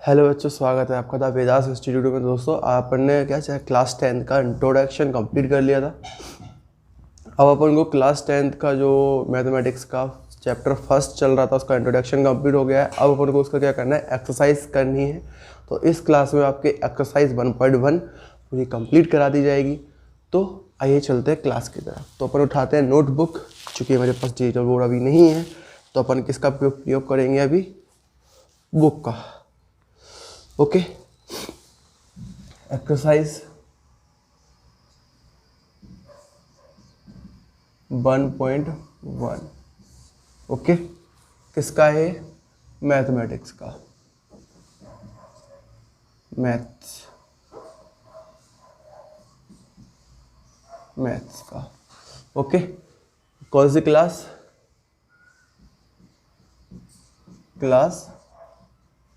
Hello बच्चों, स्वागत है आपका द वेदास इंस्टीट्यूट में। दोस्तों अपन ने क्या चाहे क्लास 10th का इंट्रोडक्शन कंप्लीट कर लिया था। अब अपन को क्लास 10th का जो मैथमेटिक्स का चैप्टर फर्स्ट चल रहा था उसका इंट्रोडक्शन कंप्लीट हो गया है। अब अपन को उसका क्या करना है, एक्सरसाइज करनी है। तो इस क्लास में आपके एक्सरसाइज 1.1 पूरी कंप्लीट करा दी जाएगी। तो आइए चलते हैं क्लास की तरफ। तो अपन उठाते हैं नोटबुक, चूँकि मेरे पास डिजिटल बोर्ड अभी नहीं है तो अपन किसका प्रयोग करेंगे अभी, बुक का। ओके, एक्सरसाइज 1.1 ओके, किसका है, मैथमेटिक्स का, मैथ्स का। ओके, कौन सी class, class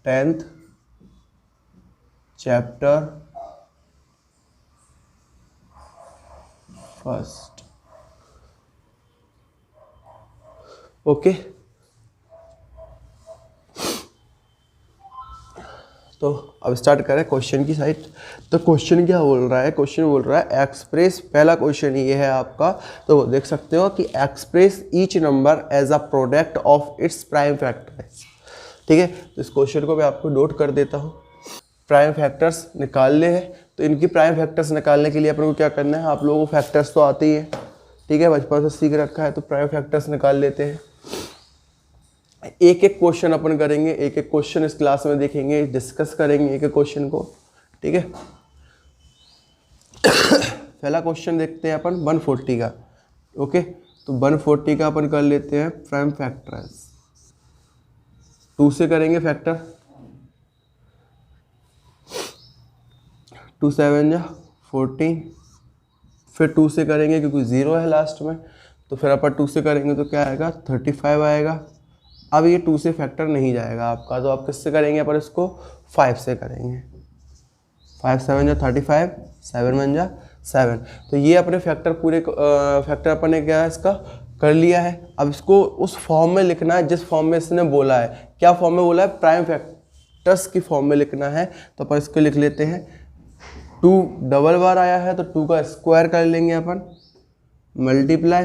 10th chapter first. Okay, तो अब स्टार्ट करें क्वेश्चन की साइड। तो क्वेश्चन क्या बोल रहा है, क्वेश्चन बोल रहा है एक्सप्रेस, पहला क्वेश्चन ये है आपका। तो देख सकते हो कि express each number as a product of its prime factors. ठीक है, तो इस क्वेश्चन को मैं आपको नोट कर देता हूँ। प्राइम फैक्टर्स निकालने हैं, तो इनकी प्राइम फैक्टर्स निकालने के लिए अपन को क्या करना है, आप लोगों को फैक्टर्स तो आते ही है, ठीक है, बचपन से सीख रखा है। तो प्राइम फैक्टर्स निकाल लेते हैं। एक एक क्वेश्चन अपन करेंगे, एक एक क्वेश्चन इस क्लास में देखेंगे, डिस्कस करेंगे एक एक क्वेश्चन को, ठीक है। पहला क्वेश्चन देखते हैं अपन 140 का। ओके, तो 140 का अपन कर लेते हैं प्राइम फैक्टर्स। 2 से करेंगे फैक्टर, 2 7 जा 14, फिर 2 से करेंगे क्योंकि 0 है लास्ट में, तो फिर अपन 2 से करेंगे तो क्या आएगा, 35 आएगा। अब ये 2 से फैक्टर नहीं जाएगा आपका, तो आप किससे करेंगे, अपन इसको 5 से करेंगे। 5 7 जा 35, 7 1 जा 7। तो ये अपने फैक्टर पूरे फैक्टर अपन ने क्या है इसका कर लिया है। अब इसको उस फॉर्म में लिखना है जिस फॉर्म में इसने बोला है। क्या फॉर्म में बोला है, प्राइम फैक्टर्स की फॉर्म में लिखना है। तो अपन इसको लिख लेते हैं, 2 डबल बार आया है तो 2 का स्क्वायर कर लेंगे अपन, मल्टीप्लाई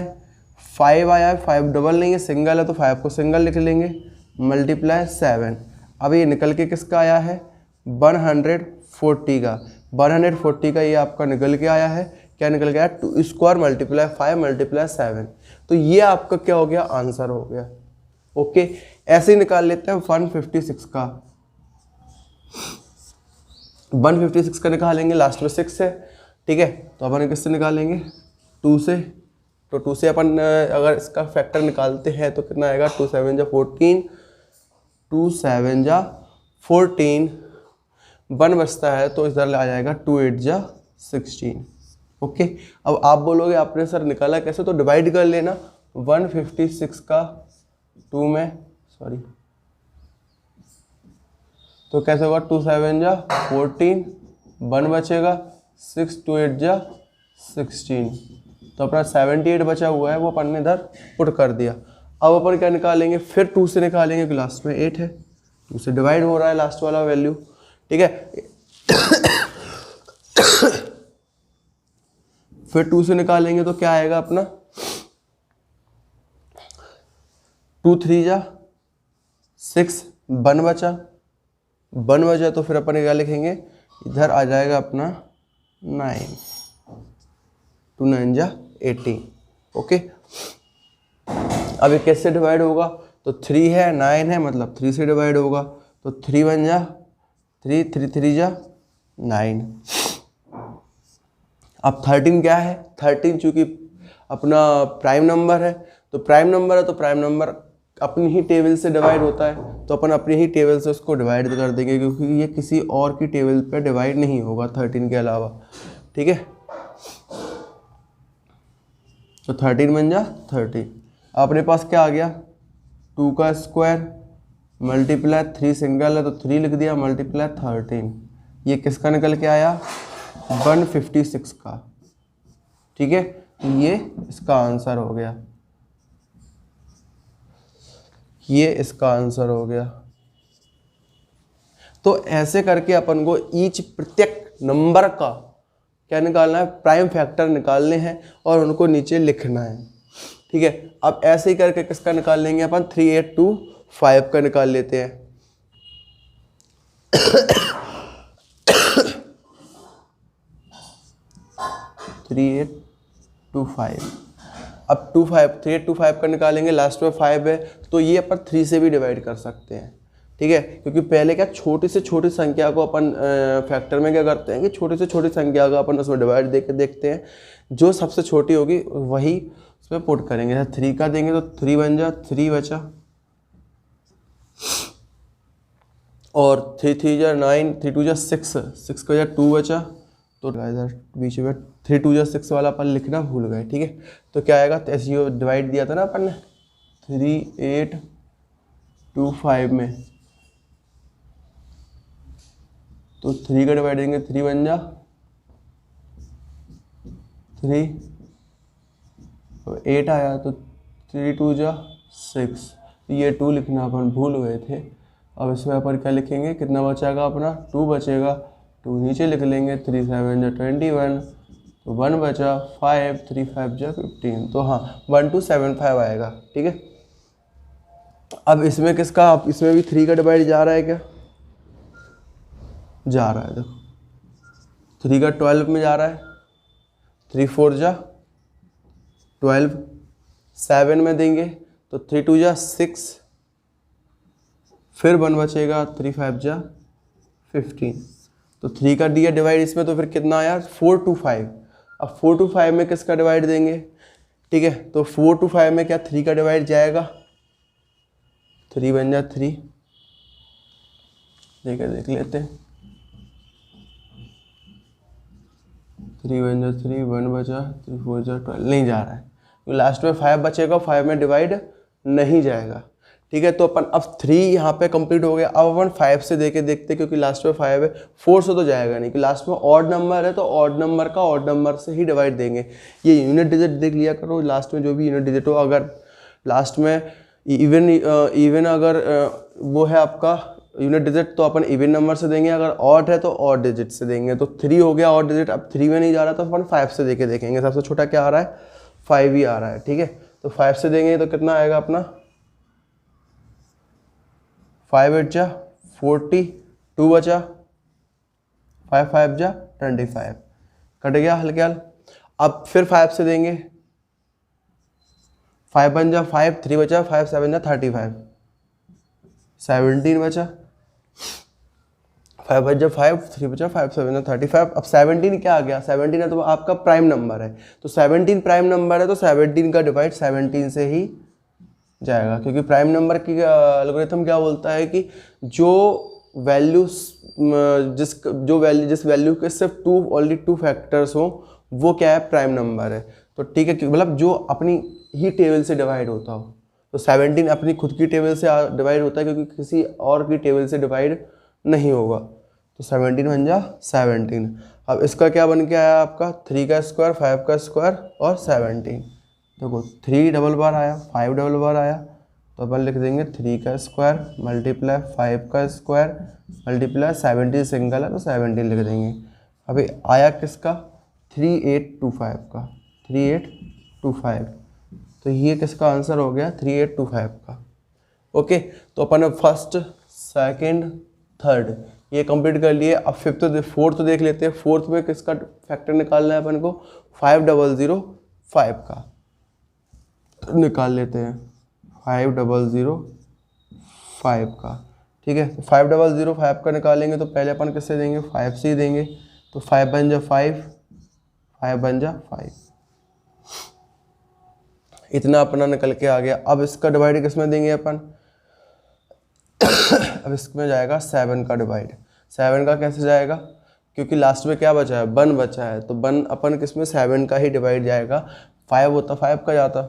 5 आया है, 5 डबल नहीं है, सिंगल है तो 5 को सिंगल लिख लेंगे, मल्टीप्लाई 7। अब ये निकल के किसका आया है, 140 का। 140 का ये आपका निकल के आया है, क्या निकल गया, 2 स्क्वायर मल्टीप्लाई 5 मल्टीप्लाई 7। तो ये आपका क्या हो गया, आंसर हो गया। ओके, ऐसे ही निकाल लेते हैं 156 का। 156 का निकालेंगे, लास्ट में 6 है, ठीक है। तो अपन किससे निकालेंगे, 2 से। तो 2 से अपन अगर इसका फैक्टर निकालते हैं तो कितना आएगा, 2 7 जा 14, 2 7 जा 14, 1 बचता है तो इधर आ जाएगा 2 8 जा 16। ओके, अब आप बोलोगे आपने सर निकाला कैसे, तो डिवाइड कर लेना 156 का 2 में, सॉरी, तो कैसे होगा, 2 7 जा 14, 1 बचेगा, 6 2 8 जा 16। तो अपना 78 बचा हुआ है, वो अपन ने इधर पुट कर दिया। अब अपन क्या निकालेंगे, फिर 2 से निकालेंगे कि लास्ट में 8 है, 2 से डिवाइड हो रहा है लास्ट वाला वैल्यू, ठीक है। फिर 2 से निकालेंगे तो क्या आएगा अपना, 2 3 जा 6, 1 बचा, 1 बचा तो फिर अपन क्या लिखेंगे, इधर आ जाएगा अपना 9, 2 9 जा 18। ओके, अब ये कैसे डिवाइड होगा, तो 3 है 9 है, मतलब 3 से डिवाइड होगा, तो 3 1 जा 3, 3 3 जा 9। अब 13 क्या है, 13 चूंकि अपना प्राइम नंबर है, तो प्राइम नंबर है तो प्राइम नंबर अपनी ही टेबल से डिवाइड होता है, तो अपन अपनी ही टेबल से उसको डिवाइड कर देंगे, क्योंकि ये किसी और की टेबल पे डिवाइड नहीं होगा 13 के अलावा, ठीक है। तो 13 बन जा 30। अपने पास क्या आ गया, 2 का स्क्वायर मल्टीप्लाई 3 सिंगल है तो 3 लिख दिया, मल्टीप्लाई 13। ये किसका निकल के आया, 156 का, ठीक है। ये इसका आंसर हो गया, ये इसका आंसर हो गया। तो ऐसे करके अपन को ईच प्रत्येक नंबर का क्या निकालना है, प्राइम फैक्टर निकालने हैं और उनको नीचे लिखना है। ठीक है, अब ऐसे ही करके किसका निकाल लेंगे अपन, 3825 का निकाल लेते हैं। 3825, अब 3825 का निकालेंगे, लास्ट में 5 है तो ये अपन 3 से भी डिवाइड कर सकते हैं। ठीक है, क्योंकि पहले क्या छोटी से छोटी संख्या को अपन फैक्टर में क्या करते हैं कि छोटी से छोटी संख्या का अपन उसमें डिवाइड दे के देखते हैं, जो सबसे छोटी होगी वही उसमें पुट करेंगे। जैसे 3 का देंगे तो 3 बन जा, 3 बचा, और 3 3 जा 9, 3 2 जा 6, 6 का जा 2 बचा, तो इधर बीच में 3 2 जा 6 वाला अपन लिखना भूल गए। ठीक है, तो क्या आएगा, ऐसे डिवाइड दिया था ना अपन ने 3825 में, तो 3 का डिवाइड देंगे, 3 बन जा 3, तो 8 आया, तो 3 2 जा 6, ये 2 लिखना अपन भूल गए थे। अब इसमें अपन क्या लिखेंगे, कितना बचेगा अपना, 2 बचेगा, 2 नीचे लिख लेंगे, 3 7 जा 21, तो 1 बचा, 5 3 5 जा 15, तो हाँ 1275 आएगा। ठीक है, अब इसमें किसका, अब इसमें भी 3 का डिवाइड जा रहा है क्या, जा रहा है, देखो 3 का 12 में जा रहा है, 3 4 जा 12, 7 में देंगे तो 3 2 जा 6, फिर 1 बचेगा, 3 5 जा 15, तो 3 का दिया डिवाइड इसमें, तो फिर कितना आया 4 2 5। अब 4 2 5 में किसका डिवाइड देंगे, ठीक है, तो 4 2 5 में क्या 3 का डिवाइड जाएगा, 3 बन जा 3, देख लेते हैं, 3 बन जा 3, 1 बचा, 3 4 जा 12, नहीं जा रहा है, तो लास्ट में 5 बचेगा, 5 में डिवाइड नहीं जाएगा। ठीक है, तो अपन अब 3 यहाँ पे कंप्लीट हो गया, अब अपन 5 से देके देखते, क्योंकि लास्ट में 5 है, 4 से तो जाएगा नहीं, कि लास्ट में ऑड नंबर है तो ऑड नंबर का ऑड नंबर से ही डिवाइड देंगे। ये यूनिट डिजिट देख लिया करो, लास्ट में जो भी यूनिट डिजिट हो, अगर लास्ट में इवन अगर वो है आपका यूनिट डिजिट तो अपन इवन नंबर से देंगे, अगर ऑड है तो ऑड डिजिट से देंगे। तो 3 हो गया ऑड डिजिट, अब 3 में नहीं जा रहा तो अपन 5 से देके देखेंगे, सबसे छोटा क्या आ रहा है, 5 ही आ रहा है। ठीक है, तो 5 से देंगे तो कितना आएगा अपना, 5 8 जा 40, 2 बचा, 5 5 जा 25, कट गया हल्के। अब फिर 5 से देंगे, 5 बन जा 5, 3 बचा, 5 7 जा 35, 17 बचा, 5 बच जा 5, 3 बचा, 5 7 जा 35। अब 17 क्या आ गया, 17 है तो आपका प्राइम नंबर है, तो 17 प्राइम नंबर है तो 17 का डिवाइड 17 से ही जाएगा, क्योंकि प्राइम नंबर की एल्गोरिथम क्या बोलता है कि जो वैल्यू जिस वैल्यू के सिर्फ ओनली 2 फैक्टर्स हो वो क्या है, प्राइम नंबर है। तो ठीक है, मतलब जो अपनी ही टेबल से डिवाइड होता हो, तो 17 अपनी खुद की टेबल से डिवाइड होता है, क्योंकि किसी और की टेबल से डिवाइड नहीं होगा, तो 17 बन जा 17। अब इसका क्या बन के आया आपका, 3 का स्क्वायर, 5 का स्क्वायर और 17, देखो 3 डबल बार आया, 5 डबल बार आया, तो अपन लिख देंगे 3 का स्क्वायर मल्टीप्लाई 5 का स्क्वायर मल्टीप्लाई 17 सिंगल है तो 17 लिख देंगे। अभी आया किसका, 3825 का, 3825, तो ये किसका आंसर हो गया, 3825 का। ओके, तो अपन फर्स्ट सेकंड थर्ड ये कंप्लीट कर लिए। अब फोर्थ देख लेते हैं। फोर्थ में किसका फैक्टर निकालना है अपन को, 5005 का निकाल लेते हैं, 5005 का। ठीक है, तो 5005 का निकालेंगे तो पहले अपन किससे देंगे, 5 से ही देंगे, तो 5 बन जा 5, 5 बन जा 5, इतना अपना निकल के आ गया। अब इसका डिवाइड किस में देंगे अपन अब इसमें जाएगा 7 का डिवाइड। 7 का कैसे जाएगा, क्योंकि लास्ट में क्या बचा है, 1 बचा है, तो 1 अपन किस में 7 का ही डिवाइड जाएगा। 5 होता 5 का जाता,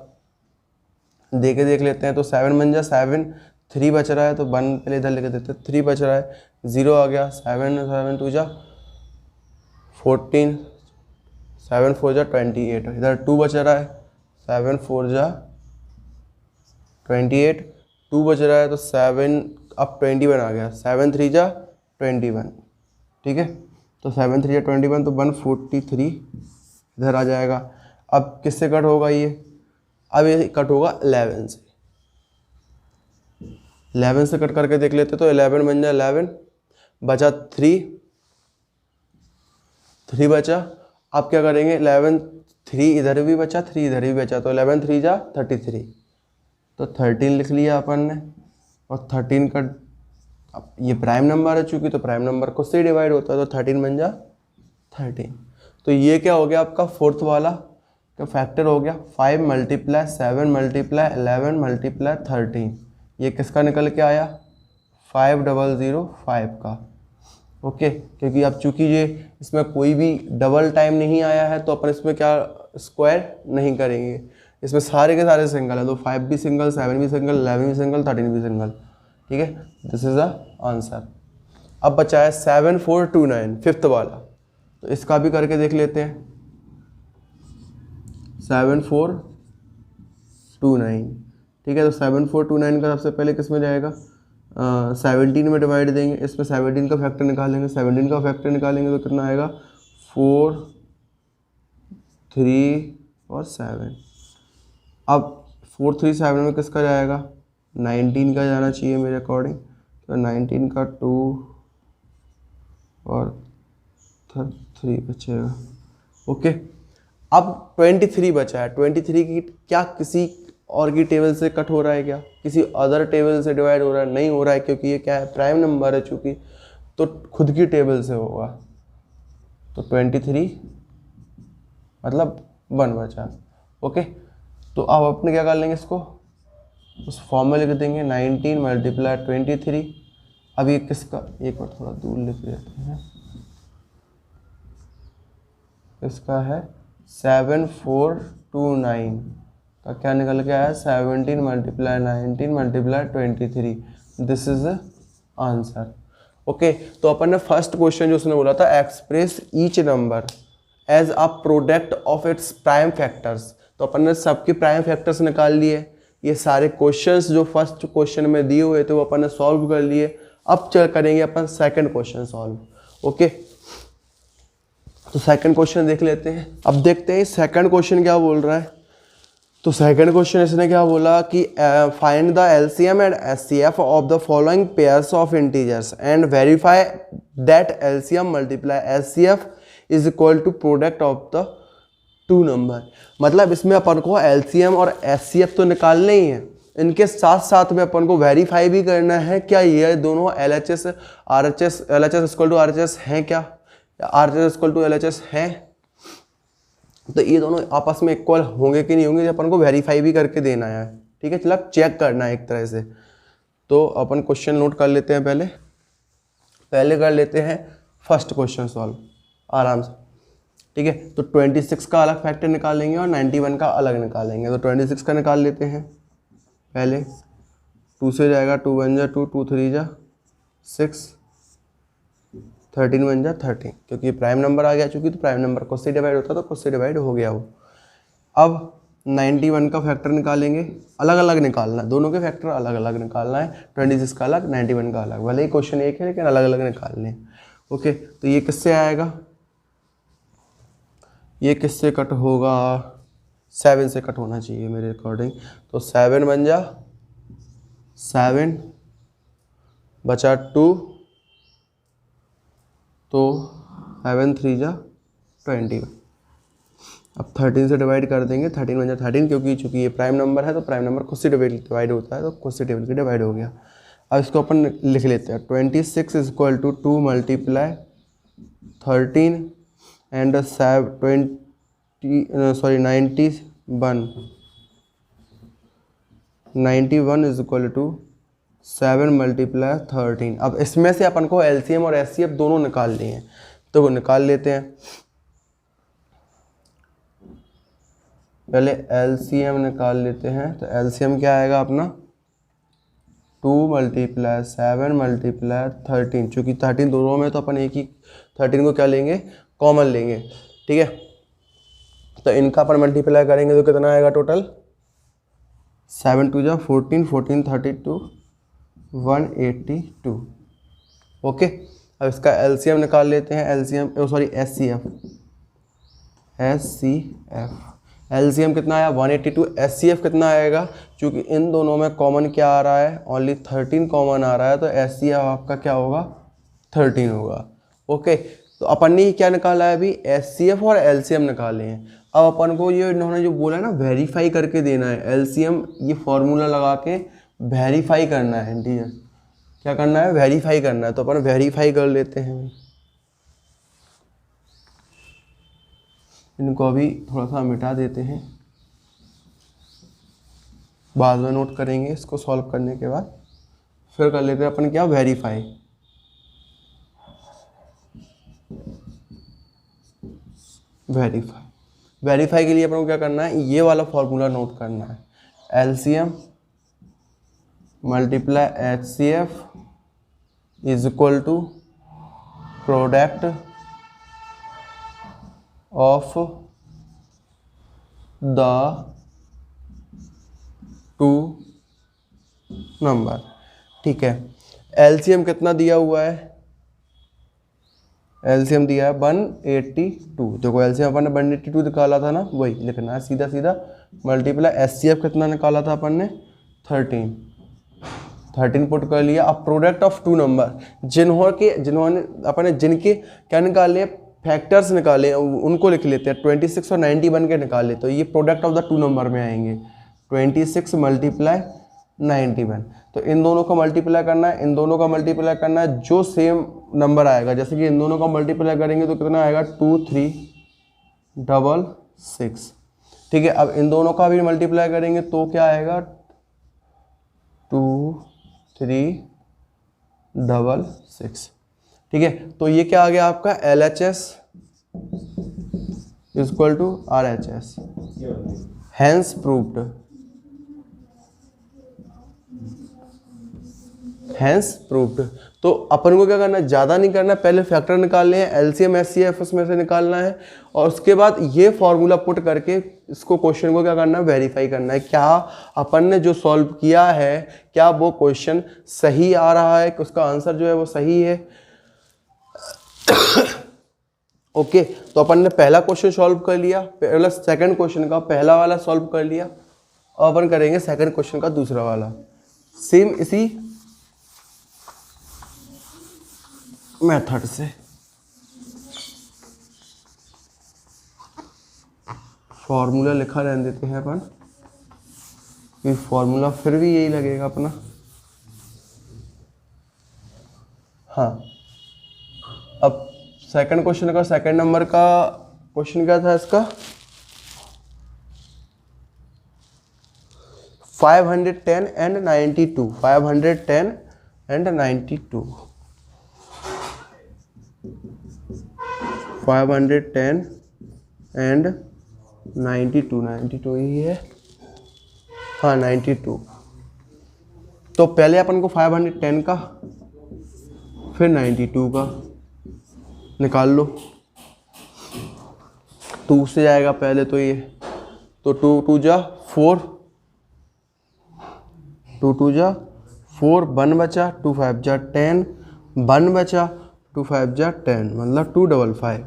देख लेते हैं, तो 7 बन जा 7, 3 बच रहा है तो 1 पहले इधर लेके देते हैं, 3 बच रहा है, 0 आ गया, 7 2 जा 14, 7 4 जा 28, इधर 2 बच रहा है, 7 4 जा 28, 2 बच रहा है तो 7 अब 21 आ गया, 7 3 जा 21, ठीक है। तो 7 3 21, तो 143 इधर आ जाएगा। अब किससे कट होगा ये? अब ये कट होगा 11 से। 11 से कट करके देख लेते, तो 11 बन जाए 11, बचा 3 बचा। अब क्या करेंगे, 11 3 इधर भी बचा, 3 इधर भी बचा, तो 11 3 जा 33, तो 13 लिख लिया अपन ने। और 13 का, अब ये प्राइम नंबर है चूंकि, तो प्राइम नंबर को से डिवाइड होता है, तो 13 बन जा 13। तो ये क्या हो गया आपका फोर्थ वाला का फैक्टर हो गया। 5 × 7 × 11 × 13, ये किसका निकल के आया? 5005 का। ओके, क्योंकि अब चूंकि ये इसमें कोई भी डबल टाइम नहीं आया है, तो अपन इसमें क्या स्क्वायर नहीं करेंगे, इसमें सारे के सारे सिंगल है, तो 5 भी सिंगल, 7 भी सिंगल, 11 भी सिंगल, 13 भी सिंगल, ठीक है। This is the answer. अब बचा है 7429, फिफ्थ वाला, तो इसका भी करके देख लेते हैं। 7429, ठीक है। तो 7429 का सबसे पहले किस में जाएगा? 17 में डिवाइड देंगे, इसमें 17 का फैक्टर निकालेंगे। 17 का फैक्टर निकालेंगे तो कितना आएगा? 4 3 और 7। अब 4 3 7 में किसका जाएगा? 19 का जाना चाहिए मेरे अकॉर्डिंग, तो 19 का 2 और 3 बचेगा। ओके, अब 23 बचा है। 23 की क्या किसी और की टेबल से कट हो रहा है क्या? किसी अदर टेबल से डिवाइड हो रहा है? नहीं हो रहा है, क्योंकि ये क्या है? प्राइम नंबर है चूँकि, तो खुद की टेबल से होगा। तो 23 मतलब 1 बचा। ओके, तो अब अपने क्या कर लेंगे, इसको उस फॉर्म में लिख देंगे, 19 × 23। अब ये किसका, एक बार थोड़ा दूर लिख देते हैं, इसका है 7429 का क्या निकल के आया? 17 × 19 × 23। This is the answer. Okay, तो अपन ने फर्स्ट क्वेश्चन जो उसने बोला था, express each number as a product of its prime factors, तो अपन ने सबके प्राइम फैक्टर्स निकाल लिए। ये सारे क्वेश्चंस जो फर्स्ट क्वेश्चन में दिए हुए थे वो अपन ने सॉल्व कर लिए। अब करेंगे अपन सेकंड क्वेश्चन सॉल्व। ओके, तो सेकंड क्वेश्चन देख लेते हैं। अब देखते हैं सेकंड क्वेश्चन क्या बोल रहा है। तो सेकंड क्वेश्चन इसने क्या बोला कि find the LCM and HCF of the following pairs of integers and verify that LCM multiply HCF is equal to product of the two number. मतलब इसमें अपन को एलसीएम और एचसीएफ तो निकालने ही है, इनके साथ साथ में अपन को वेरीफाई भी करना है क्या ये दोनों LHS RHS LHS equal to RHS हैं क्या, आरएचएस इक्वल टू एलएचएस हैं। तो ये दोनों आपस में इक्वल होंगे कि नहीं होंगे, अपन को वेरीफाई भी करके देना है, ठीक है। चलो चेक करना है एक तरह से। तो अपन क्वेश्चन नोट कर लेते हैं, पहले कर लेते हैं फर्स्ट क्वेश्चन सॉल्व आराम से, ठीक है। तो 26 का अलग फैक्टर निकालेंगे और 91 का अलग निकालेंगे। तो 26 का निकाल लेते हैं पहले, 2 से जाएगा, 2 बन जा 2, 2 3 जा 6, 13 बन जा 13, क्योंकि प्राइम नंबर आ गया चूँकि, तो प्राइम नंबर खुद से डिवाइड होता है तो खुद से डिवाइड हो गया वो। अब 91 का फैक्टर निकालेंगे, अलग अलग निकालना है, दोनों के फैक्टर अलग अलग निकालना है। 26 का अलग, 91 का अलग, भले ही क्वेश्चन एक है लेकिन अलग अलग निकालने हैं। ओके, तो ये किससे आएगा? ये किससे कट होगा? 7 से कट होना चाहिए मेरे अकॉर्डिंग। तो 7 बन जा 7, बचा 2, तो 7 3 जा 21। अब 13 से डिवाइड कर देंगे, 13 बन जा 13, क्योंकि चूँकि ये प्राइम नंबर है तो प्राइम नंबर खुद से डिवाइड होता है, तो खुद से टेबल की डिवाइड हो गया। अब इसको अपन लिख लेते हैं, 26 is equal to 2 × 13 and 91 is equal to 7 × 13। अब इसमें से अपन को एलसीएम और एचसीएफ दोनों निकाल लिए हैं, तो वो निकाल लेते हैं। पहले एलसीएम निकाल लेते हैं। तो एलसीएम क्या आएगा अपना? 2 × 7 × 13, चूँकि 13 दोनों में, तो अपन एक ही 13 को क्या लेंगे? कॉमन लेंगे, ठीक है। तो इनका अपन मल्टीप्लाई करेंगे तो कितना आएगा टोटल? 7 2 जा 14, 14 32 182। ओके, अब इसका एलसीएम निकाल लेते हैं, एलसीएम सॉरी एचसीएफ, एलसीएम कितना आया 182, एचसीएफ कितना आएगा, क्योंकि इन दोनों में कॉमन क्या आ रहा है, ओनली 13 कॉमन आ रहा है, तो एचसीएफ आपका क्या होगा 13 होगा। ओके, तो अपन ने क्या निकाला है अभी, एचसीएफ और एलसीएम निकाले हैं। अब अपन को ये इन्होंने जो बोला है ना वेरीफाई करके देना है, एलसीएम ये फॉर्मूला लगा के वेरीफाई करना है इंटीजर, क्या करना है वेरीफाई करना है, तो अपन वेरीफाई कर लेते हैं। इनको अभी थोड़ा सा मिटा देते हैं, बाद में नोट करेंगे इसको सॉल्व करने के बाद, फिर कर लेते हैं अपन क्या वेरीफाई। वेरीफाई के लिए अपन को क्या करना है, ये वाला फॉर्मूला नोट करना है, LCM multiply HCF is equal to product of the two number. ठीक है, एलसीएम कितना दिया हुआ है, एलसीएम दिया है 182, देखो एलसीएम अपन ने 182 निकाला था ना, वही लिखना है सीधा सीधा, मल्टीप्लाई एचसीएफ कितना निकाला था अपन ने 13 पुट कर लिया। अब प्रोडक्ट ऑफ टू नंबर, जिन्होंने अपन ने जिनके क्या निकाले फैक्टर्स निकाले उनको लिख लेते हैं, 26 और 91 के निकाले, तो ये product of the two number में आएंगे, 26 मल्टीप्लाई 91, तो इन दोनों को मल्टीप्लाई करना है, इन दोनों का मल्टीप्लाई करना है, जो सेम नंबर आएगा, जैसे कि इन दोनों का मल्टीप्लाई करेंगे तो कितना आएगा 2366। ठीक है, अब इन दोनों का भी मल्टीप्लाई करेंगे तो क्या आएगा 2366। ठीक है, तो ये क्या आ गया आपका LHS equal to RHS, hence proved, hence proved. तो अपन को क्या करना है, ज़्यादा नहीं करना, पहले फैक्टर निकालने हैं, एलसीएम एचसीएफ उसमें से निकालना है, और उसके बाद ये फॉर्मूला पुट करके इसको क्वेश्चन को क्या करना है वेरीफाई करना है, क्या अपन ने जो सॉल्व किया है क्या वो क्वेश्चन सही आ रहा है, कि उसका आंसर जो है वो सही है। ओके, तो अपन ने पहला क्वेश्चन सॉल्व कर लिया, पहला सेकंड क्वेश्चन का पहला वाला सॉल्व कर लिया, और अपन करेंगे सेकंड क्वेश्चन का दूसरा वाला, सेम इसी मेथड से। फॉर्मूला लिखा रहने देते हैं अपन, ये फॉर्मूला फिर भी यही लगेगा अपना। हाँ, अब सेकंड क्वेश्चन का सेकंड नंबर का क्वेश्चन क्या था इसका, 510 एंड 92, 510 एंड 92, 510 एंड 92 ही है, हाँ 92। तो पहले अपन को 510 का फिर 92 का निकाल लो, 2 से जाएगा पहले तो ये, तो 2 2 जा 4, 2 2 जा 4, 1 बचा, 2 5 जा 10, 1 बचा, 2 5 जा 10, मतलब 255।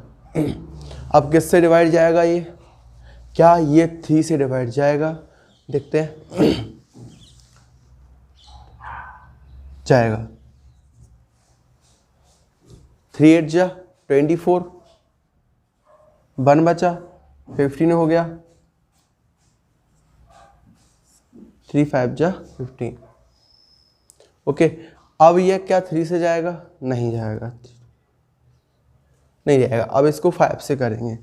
अब किससे डिवाइड जाएगा ये, क्या ये 3 से डिवाइड जाएगा, देखते हैं। जाएगा, 3 8 जा 24, 1 बचा 15 हो गया, 3 5 जा 15। ओके, अब ये क्या 3 से जाएगा, नहीं जाएगा, नहीं जाएगा। अब इसको 5 से करेंगे,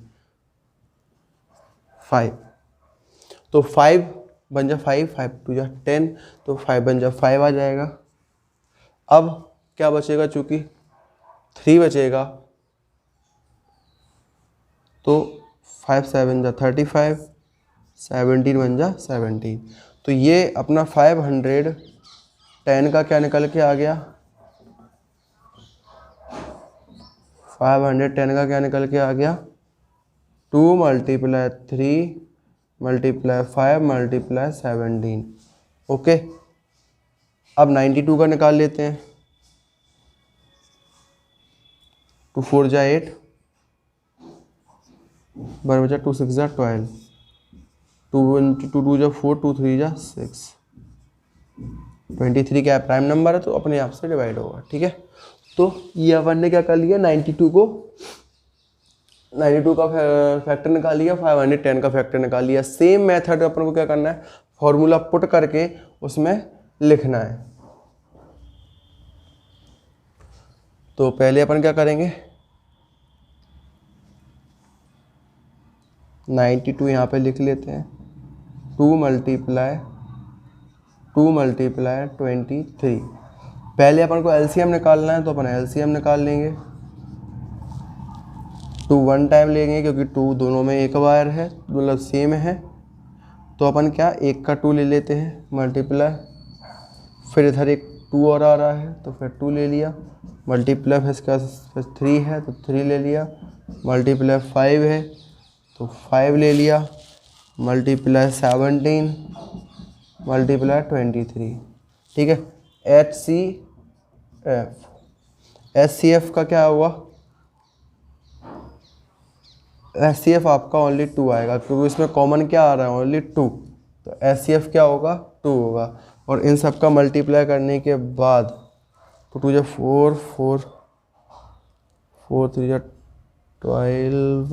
5, तो 5 बन जा 5, 5 2 जा 10, तो 5 बन जा 5 आ जाएगा। अब क्या बचेगा, चूंकि 3 बचेगा, तो 5 7 जा 35, 17 बन जा 17, तो ये अपना 510 का क्या निकल के आ गया, 510 का क्या निकल के आ गया, 2 मल्टीप्लाई 3 मल्टीप्लाई 5 मल्टीप्लाई 17। ओके, अब 92 का निकाल लेते हैं, 2 4 जा 8, बारह बचा 2 6 जा 12, 2 2 जा 4, 2 3 जा 6, 23 क्या है प्राइम नंबर है तो अपने आप से डिवाइड होगा। ठीक है, तो ये अपन ने क्या कर लिया, 92 का फैक्टर निकाल लिया, 510 का फैक्टर निकाल लिया। सेम मेथड अपन को क्या करना है, फॉर्मूला पुट करके उसमें लिखना है। तो पहले अपन क्या करेंगे, 92 यहाँ पे लिख लेते हैं, 2 मल्टीप्लाई 23। पहले अपन को एलसीएम निकालना है तो अपन एलसीएम निकाल लेंगे। 2 1 टाइम लेंगे क्योंकि 2 दोनों में एक बार है, मतलब सेम है, तो अपन क्या 1 का 2 ले लेते हैं मल्टीप्लाई, फिर इधर एक 2 और आ रहा है तो फिर 2 ले लिया, मल्टीप्लाई फिर इसका 3 है तो 3 ले लिया, मल्टीप्लाई 5 है तो 5 ले लिया, मल्टीप्लाई 17 मल्टीप्लाई 23। ठीक है, HCF का क्या हुआ, HCF आपका ओनली 2 आएगा क्योंकि इसमें कॉमन क्या आ रहा है, ओनली 2, तो HCF क्या होगा 2 होगा। और इन सब का मल्टीप्लाई करने के बाद तो 2 जा 4 4 4 3 जा 12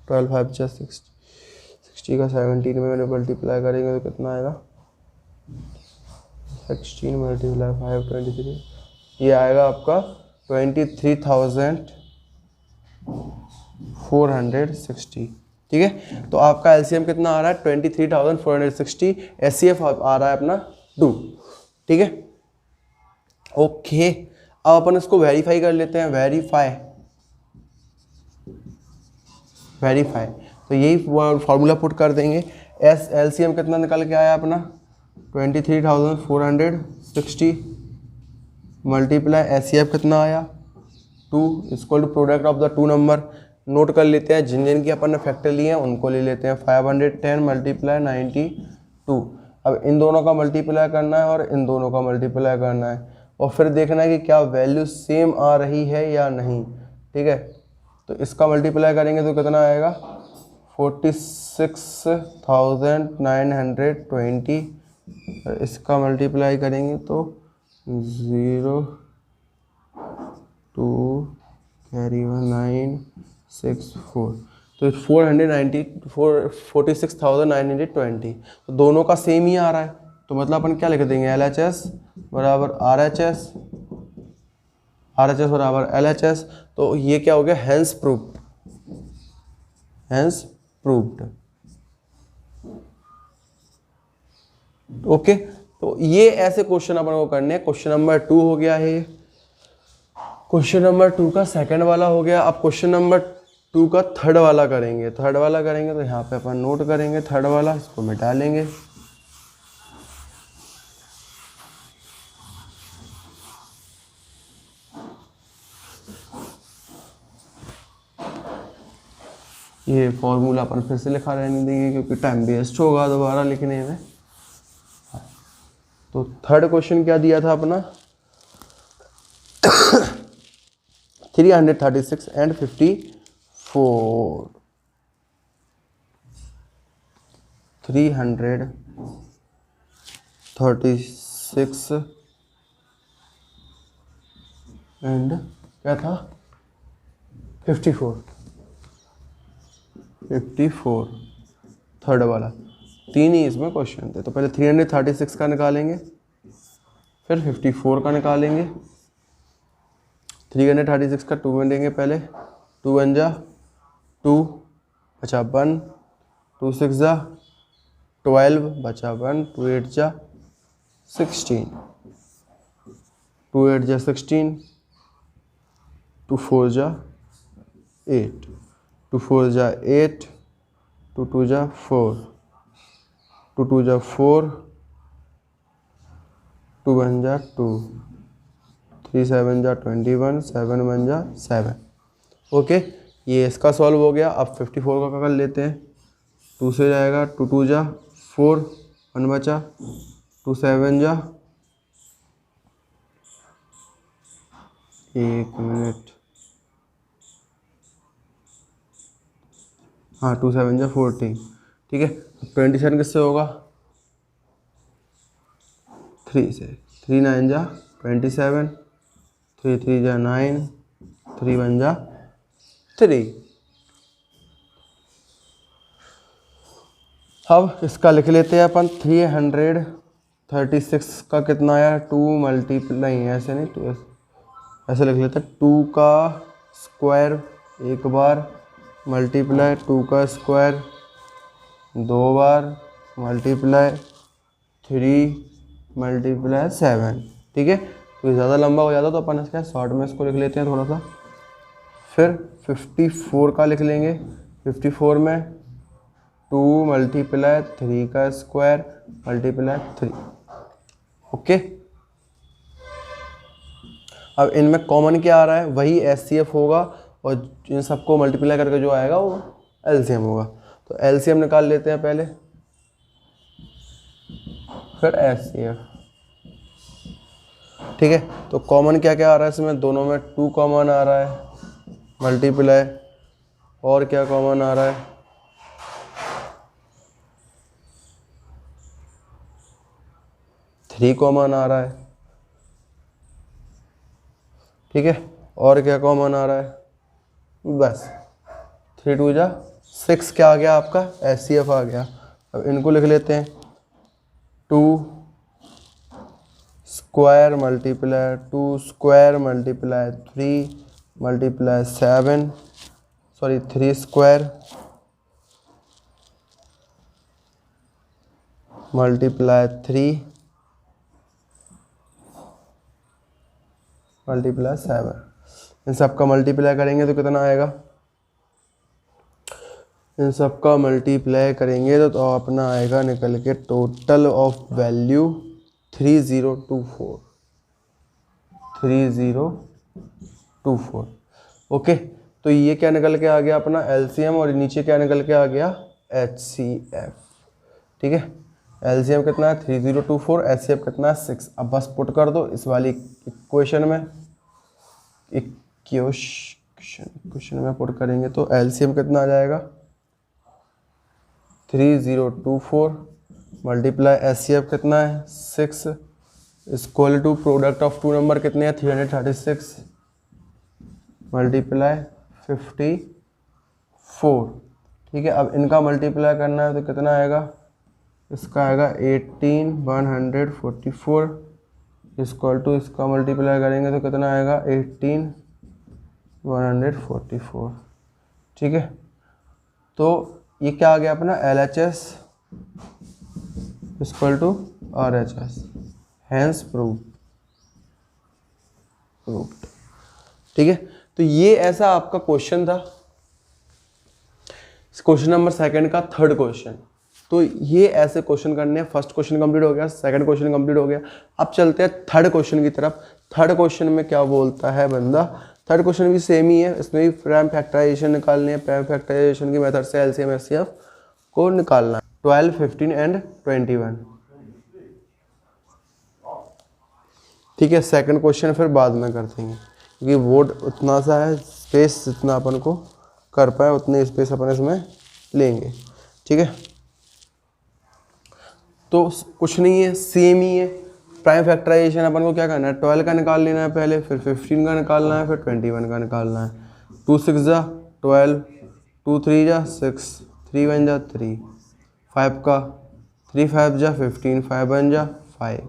12 5 जा 60 का 17 में मैंने मल्टीप्लाई करेंगे तो कितना आएगा, 16 मल्टीप्लाई 5 23, ये आएगा आपका 23,460। ठीक है, तो आपका एलसीएम कितना आ रहा है 23,460, एचसीएफ आ रहा है अपना 2। ठीक है, ओके, अब अपन इसको वेरीफाई कर लेते हैं। वेरीफाई तो यही फॉर्मूला पुट कर देंगे। एलसीएम कितना निकल के आया अपना 23,460 मल्टीप्लाई एचसीएफ कितना आया 2 equal to product of the 2 number. Note कर लेते हैं, जिन जिन की अपन ने फैक्टर लिए हैं उनको ले लेते हैं। 510 मल्टीप्लाई 92, अब इन दोनों का मल्टीप्लाई करना है और इन दोनों का मल्टीप्लाई करना है और फिर देखना है कि क्या वैल्यू सेम आ रही है या नहीं। ठीक है, तो इसका मल्टीप्लाई करेंगे तो कितना आएगा 46,920, इसका मल्टीप्लाई करेंगे तो 0 2 कैरी 964, तो 46,920, तो दोनों का सेम ही आ रहा है, तो मतलब अपन क्या लिख देंगे LHS बराबर RHS बराबर LHS। तो ये क्या हो गया, हेंस प्रूव्ड। ओके, तो ये ऐसे क्वेश्चन अपन को करने हैं। क्वेश्चन नंबर 2 हो गया है, क्वेश्चन नंबर 2 का सेकंड वाला हो गया। अब क्वेश्चन नंबर 2 का थर्ड वाला करेंगे। तो यहाँ पे अपन नोट करेंगे थर्ड वाला, इसको मिटा लेंगे। ये फॉर्मूला अपन फिर से लिखा रहने देंगे क्योंकि टाइम वेस्ट होगा दोबारा लिखने में। तो थर्ड क्वेश्चन क्या दिया था अपना 336 एंड 54, 336 एंड क्या था 54 थर्ड वाला, 3 ही इसमें क्वेश्चन थे। तो पहले 336 का निकालेंगे, फिर 54 का निकालेंगे। 336 का 2 में देंगे पहले, 2 1 जा 2 बचा 1, 2 6 जा 12 बचा 1, 2 8 जा 16, 2 8 जा 16, 2 4 जा 8, 2 4 जा 8, 2 2 जा 4, 2 2 जा 4, 2 1 जा 2, 3 7 जा 21, 7 1 जा 7। ओके, ये इसका सॉल्व हो गया। अब 54 का कर लेते हैं। 2 से जाएगा, 2 2 जा 4, 1 बचा, 2 7 जा 1 मिनट हाँ 2 7 जा 14, ठीक है। 27 किससे होगा, 3 से, 3 9 जा 27, 3 3 जा 9, 3 1 जा 3। अब इसका लिख लेते हैं अपन, 336 का कितना आया, 2 मल्टीप्लाई, ऐसे नहीं, 2 ऐसे लिख लेते हैं, 2 का स्क्वायर एक बार मल्टीप्लाई 2 का स्क्वायर 2 बार मल्टीप्लाई 3 मल्टीप्लाई 7, ठीक है। तो ज़्यादा लंबा हो जाता तो अपन इसका शॉर्ट में इसको लिख लेते हैं थोड़ा सा। फिर 54 का लिख लेंगे, 54 में 2 मल्टीप्लाई 3 का स्क्वायर मल्टीप्लाई 3, ओके। अब इनमें कॉमन क्या आ रहा है, वही एचसीएफ होगा और इन सबको मल्टीप्लाई करके जो आएगा वो एलसीएम होगा। तो एलसीएम निकाल लेते हैं पहले, फिर एचसीएफ, ठीक है। तो कॉमन क्या क्या आ रहा है इसमें, दोनों में 2 कॉमन आ रहा है मल्टीप्लाई, और क्या कॉमन आ रहा है, 3 कॉमन आ रहा है, ठीक है। और क्या कॉमन आ रहा है, बस 3 2 जा 6, क्या आ गया आपका, एचसीएफ आ गया। अब इनको लिख लेते हैं, 2 square multiply 2 square multiply 3 multiply 7, sorry 3 square multiply 3 multiply 7, इन सब का मल्टीप्लाई करेंगे तो कितना आएगा, इन सब का मल्टीप्लाई करेंगे तो अपना आएगा निकल के टोटल ऑफ वैल्यू 3024, 3024, ओके। तो ये क्या निकल के आ गया अपना एलसीएम, और नीचे क्या निकल के आ गया, एचसीएफ, ठीक है। एलसीएम कितना है 3024, एचसीएफ कितना है 6। अब बस पुट कर दो इस वाली इक्वेशन में, क्वेश्चन में पुट करेंगे तो एलसीएम कितना आ जाएगा, 3024 मल्टीप्लाई एचसीएफ कितना है 6 equal to product of 2 number कितने हैं 336 मल्टीप्लाई 54, ठीक है। अब इनका मल्टीप्लाई करना है तो कितना आएगा, इसका आएगा 18144 इक्वल टू इसका मल्टीप्लाई करेंगे तो कितना आएगा 18144, ठीक है। तो ये क्या आ गया अपना LHS equal to RHS, hence proved, ठीक है। तो ये ऐसा आपका क्वेश्चन था, क्वेश्चन नंबर 2 का 3rd क्वेश्चन। तो ये ऐसे क्वेश्चन करने हैं, फर्स्ट क्वेश्चन कंप्लीट हो गया, सेकंड क्वेश्चन कंप्लीट हो गया, अब चलते हैं 3rd क्वेश्चन की तरफ। 3rd क्वेश्चन में क्या बोलता है बंदा, 3rd क्वेश्चन भी सेम ही है, इसमें भी प्राइम फैक्टराइजेशन निकालनी है, प्राइम फैक्टराइजेशन की मेथड से एलसीएम एचसीएफ को निकालना है, 12 15 एंड 21, ठीक है। सेकंड क्वेश्चन फिर बाद में कर देंगे क्योंकि बोर्ड उतना सा है, स्पेस जितना अपन को कर पाए उतने स्पेस अपन इसमें लेंगे, ठीक है। तो कुछ नहीं है, सेम ही है। प्राइम फैक्टराइजेशन अपन को क्या करना है, 12 का निकाल लेना है पहले, फिर 15 का निकालना है, फिर 21 का निकालना है। 2 6 जा 12, 2 3 जा 6, 3 1 जा 3, 5 का 3 5 जा 15, 5 1 जा 5,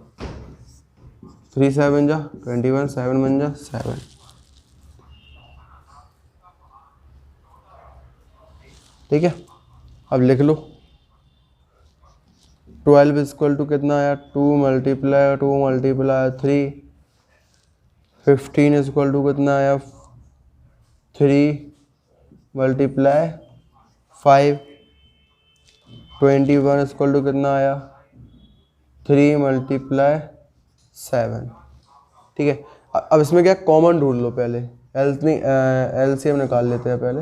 3 7 जा 21, 7 1 जा 7, ठीक है। अब लिख लो 12 इक्वल टू कितना आया, 2 मल्टीप्लाई 3, 15 इक्वल टू कितना आया 3 मल्टीप्लाई 5, 21 इक्वल टू कितना आया 3 मल्टीप्लाई 7, ठीक है। अब इसमें क्या कॉमन ढूंढ लो पहले, एलसीएम निकाल लेते हैं पहले।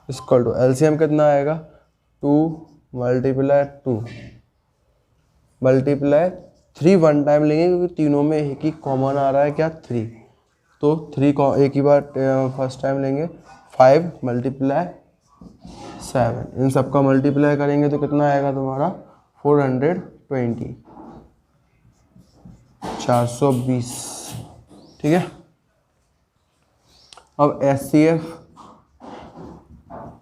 इक्वल टू एलसीएम कितना आएगा 2 मल्टीप्लाई 2 मल्टीप्लाई 3 वन टाइम लेंगे क्योंकि तीनों में एक ही कॉमन आ रहा है क्या 3, तो 3 एक ही बार फर्स्ट टाइम लेंगे। 5 मल्टीप्लाई 7, इन सबका मल्टीप्लाई करेंगे तो कितना आएगा तुम्हारा 420, 420। ठीक है, अब SCF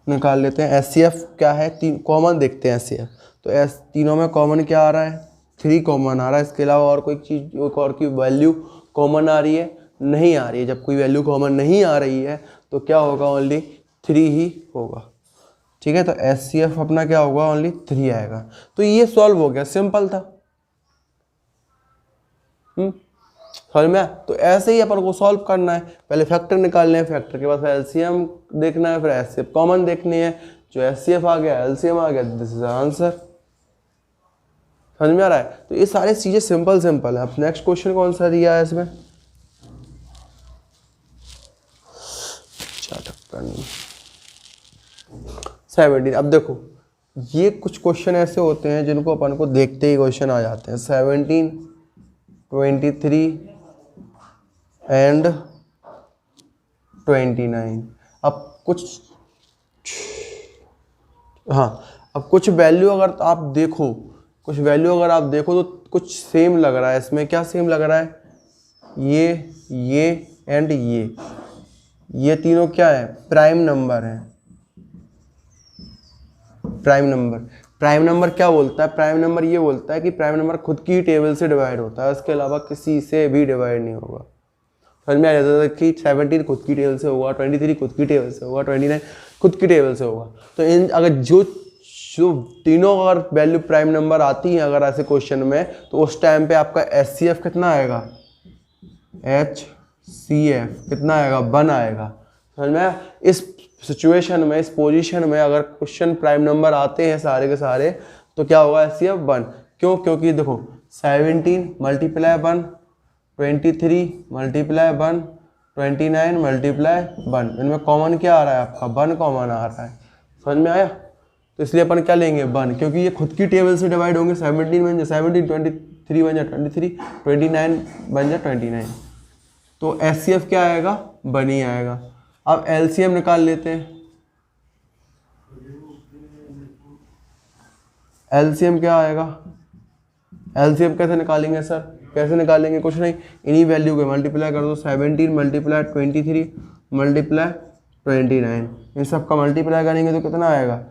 निकाल लेते हैं। SCF क्या है, तीन कॉमन देखते हैं SCF। तो तीनों में कॉमन क्या आ रहा है, 3 कॉमन आ रहा है। इसके अलावा और कोई चीज़, और की वैल्यू कॉमन आ रही है, नहीं आ रही है। जब कोई वैल्यू कॉमन नहीं आ रही है तो क्या होगा, ओनली 3 ही होगा। ठीक है, तो SCF अपना क्या होगा, ओनली 3 आएगा। तो ये सॉल्व हो गया, सिंपल था। समझ में? तो ऐसे ही अपन को सॉल्व करना है। पहले फैक्टर निकालने हैं, फैक्टर के बाद फिर LCM देखना है, फिर SCF कॉमन देखनी है। जो SCF आ गया, LCM आ गया, दिस इज आंसर। समझ में आ रहा है? तो ये सारी चीजें सिंपल सिंपल है। अब नेक्स्ट क्वेश्चन कौन सा दिया है इसमें, 17। अब देखो, ये कुछ क्वेश्चन ऐसे होते हैं जिनको अपन को देखते ही क्वेश्चन आ जाते हैं। 17, 23 एंड 29। अब कुछ, हाँ, अब कुछ वैल्यू अगर आप देखो, तो कुछ सेम लग रहा है इसमें। क्या सेम लग रहा है, ये एंड ये तीनों क्या है, प्राइम नंबर है। प्राइम नंबर क्या बोलता है, प्राइम नंबर ये बोलता है कि प्राइम नंबर खुद की टेबल से डिवाइड होता है, उसके अलावा किसी से भी डिवाइड नहीं होगा। समझ में आ जाता है कि 17 खुद की टेबल से होगा, 23 खुद की टेबल से होगा, 29 खुद की टेबल से होगा। तो इन अगर जो तीनों अगर वैल्यू प्राइम नंबर आती हैं अगर ऐसे क्वेश्चन में, तो उस टाइम पे आपका SCF कितना आएगा, HCF कितना आएगा, 1 आएगा। समझ में? इस सिचुएशन में, इस पोजीशन में अगर क्वेश्चन प्राइम नंबर आते हैं सारे के सारे, तो क्या होगा, SCF 1। क्यों? क्योंकि देखो 17 मल्टीप्लाई 1, 23 मल्टीप्लाई 1, 29 मल्टीप्लाई 1, इनमें कॉमन क्या आ रहा है आपका, 1 कॉमन आ रहा है। समझ में आया? तो इसलिए अपन क्या लेंगे, 1, क्योंकि ये खुद की टेबल से डिवाइड होंगे। 17 बन जाए 17, 23 बन जाए 23, 29 बन जाए 29। तो SCF क्या आएगा, 1 ही आएगा। अब LCM निकाल लेते हैं। LCM क्या आएगा, LCM कैसे निकालेंगे सर, कैसे निकालेंगे, कुछ नहीं, इन्हीं वैल्यू को मल्टीप्लाई कर दो। 17 मल्टीप्लाई 23 मल्टीप्लाई 29, इन सब का मल्टीप्लाई करेंगे तो कितना आएगा,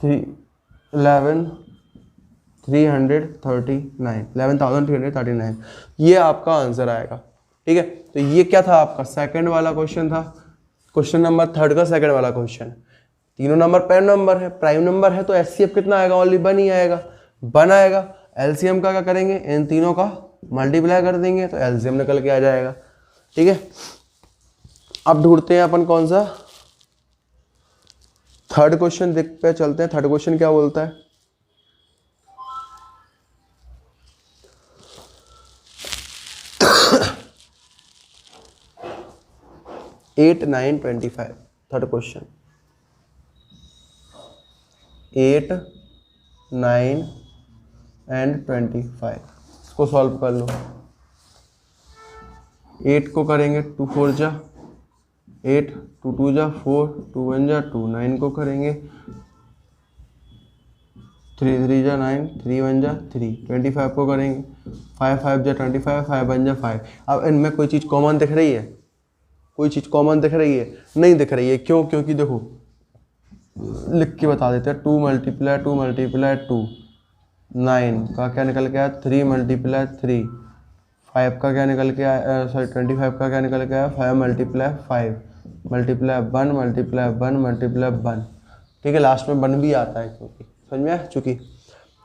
11,339, ये आपका आंसर आएगा। ठीक है, तो ये क्या था आपका सेकंड वाला क्वेश्चन था, क्वेश्चन नंबर 3 का सेकंड वाला क्वेश्चन। तीनों नंबर प्राइम नंबर है, तो SCF कितना आएगा, ओनली 1 ही आएगा, 1 आएगा। LCM का क्या करेंगे, इन तीनों का मल्टीप्लाई कर देंगे तो LCM निकल के आ जाएगा। ठीक है, अब ढूंढते हैं अपन कौन सा, थर्ड क्वेश्चन देख पे चलते हैं। थर्ड क्वेश्चन क्या बोलता है, एट 9 25। थर्ड क्वेश्चन 8 9 एंड 25, इसको सॉल्व कर लो। 8 को करेंगे 2 4 जा 8, 2 2 जा 4, 2 1 जा 2, 9 को करेंगे 3 3 जा 9, 3 1 जा 3, 25 को करेंगे 5 5 जा 25, 5 1 जा 5। अब इनमें कोई चीज़ कॉमन दिख रही है, कोई चीज़ कॉमन दिख रही है, नहीं दिख रही है। क्यों? क्योंकि देखो लिख के बता देते हैं, 2 मल्टीप्लाई 2 मल्टीप्लाई 2, 9 का क्या निकल के आया, 3 मल्टीप्लाई 3, 5 का क्या निकल के आया, सॉरी 25 का क्या निकल के आया, 5 मल्टीप्लाई 5 मल्टीप्लाई 1 मल्टीप्लाई 1 मल्टीप्लाई 1। ठीक है, लास्ट में 1 भी आता है, क्योंकि समझ में आया चूँकि।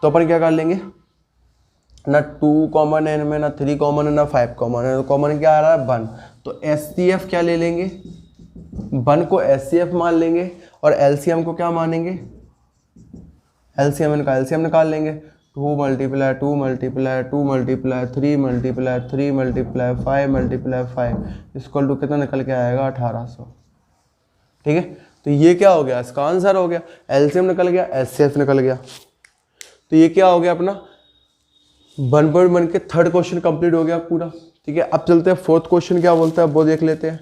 तो अपन क्या कर लेंगे, ना 2 कॉमन है इनमें, ना 3 कॉमन है, ना 5 कॉमन है, तो कॉमन क्या आ रहा है, 1। तो SCF क्या ले लेंगे, 1 को SCF मान लेंगे और LCM को क्या मानेंगे, LCM निकाल लेंगे। 2 multiply 2 multiply 2 multiply 3 multiply 3 multiply 5 multiply 5 equal to कितना निकल के आएगा, 1800। ठीक है, तो ये क्या हो गया, इसका आंसर हो गया। LCM निकल गया, SCF निकल गया, तो ये क्या हो गया अपना 1.1 के थर्ड क्वेश्चन कंप्लीट हो गया पूरा। ठीक है, अब चलते हैं फोर्थ क्वेश्चन क्या बोलता है वो देख लेते हैं।